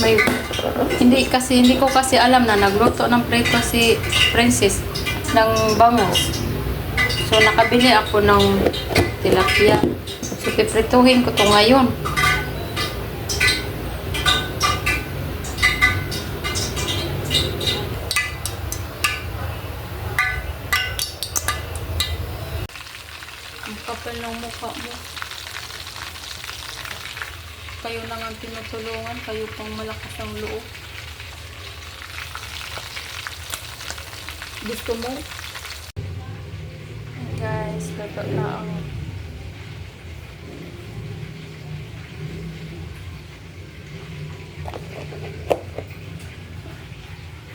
May, hindi ko kasi alam na nagluto ng prito si Princess ng bangus. So, nakabili ako ng tilapia. So, piprituhin ko to ngayon. Ang kapal ng mukha mo. Kayo na nga tinutulungan, kayo pang malakas ang loob. Gusto mo? Guys, luto na ang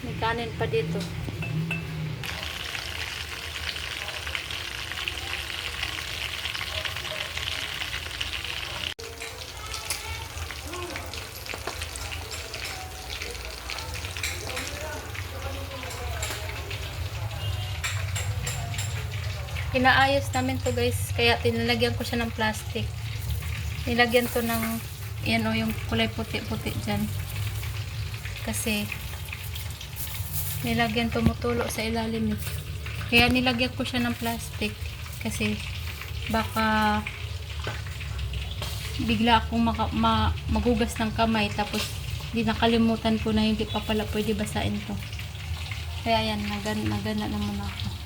may kanin pa dito. Inaayos namin to guys, kaya tinalagyan ko siya ng plastic. Nilagyan to ng yan o, yung kulay puti-puti dyan. Kasi nilagyan tumutulo sa ilalim eh. Kaya nilagyan ko siya ng plastic kasi baka bigla akong magugas ng kamay tapos di nakalimutan ko na hindi pa pala pwede basain to. Kaya yan, nagana na muna ako.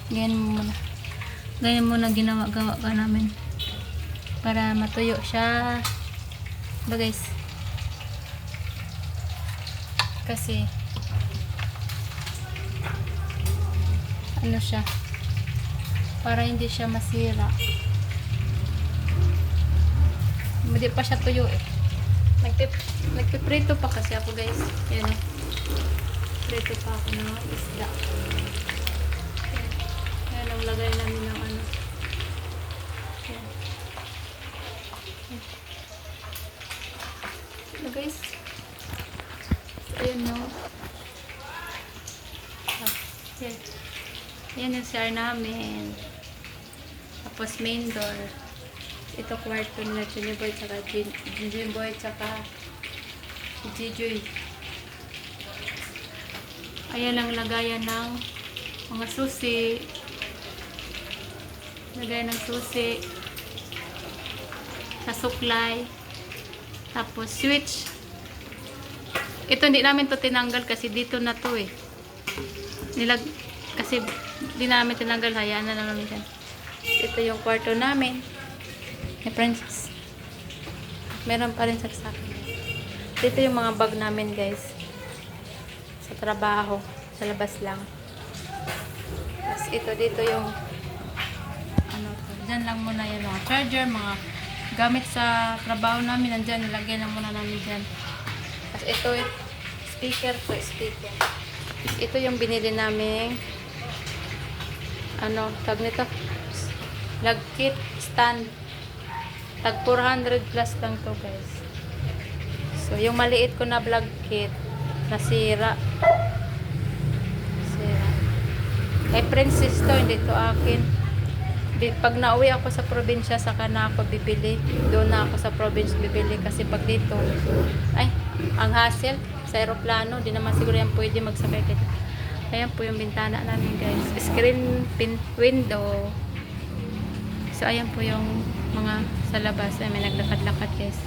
Ganyan muna ginawa-gawa ka namin para matuyo siya ba guys, kasi ano siya, para hindi siya masira. Hindi pa siya tuyo eh. Nagpiprito pa kasi ako guys. Yan eh, prito pa ako ng isda. Yan ang lagay namin ng ano. Yan. So guys, ayan no. Yan. Yan yung CR namin. Tapos main door. Ito kwarto nila Junior Boy tsaka Junior Boy tsaka Jijoy. Ayan ang lagayan ng mga susi. Lagayan ng susi. Sa suklay. Tapos switch. Ito hindi namin to tinanggal kasi dito na to eh. Kasi di namin tinanggal, hayaan na namin dyan. Ito yung kwarto namin ni Princess. Meron pa rin saksakan. Dito yung mga bag namin guys. Sa trabaho. Sa labas lang. Tapos ito dito yung ano to. Dyan lang muna yung mga charger, mga gamit sa trabaho namin. Nandyan, nilagyan lang muna namin dyan. Tapos ito speaker to speaker. Tapos ito yung binili namin ano, tag nito plug kit stand, tag 400 plus lang to guys. So yung maliit ko na plug kit nasira kay Princess to, hindi to akin. Pag nauwi ako sa probinsya saka na ako bibili, doon na ako sa probinsya bibili kasi pag dito ay ang hassle sa aeroplano, di naman siguro yan pwede magsakay dito. Ayan po yung bintana namin guys, screen window. So ayan po yung mga sa labas, ay may naglakad-lakad guys.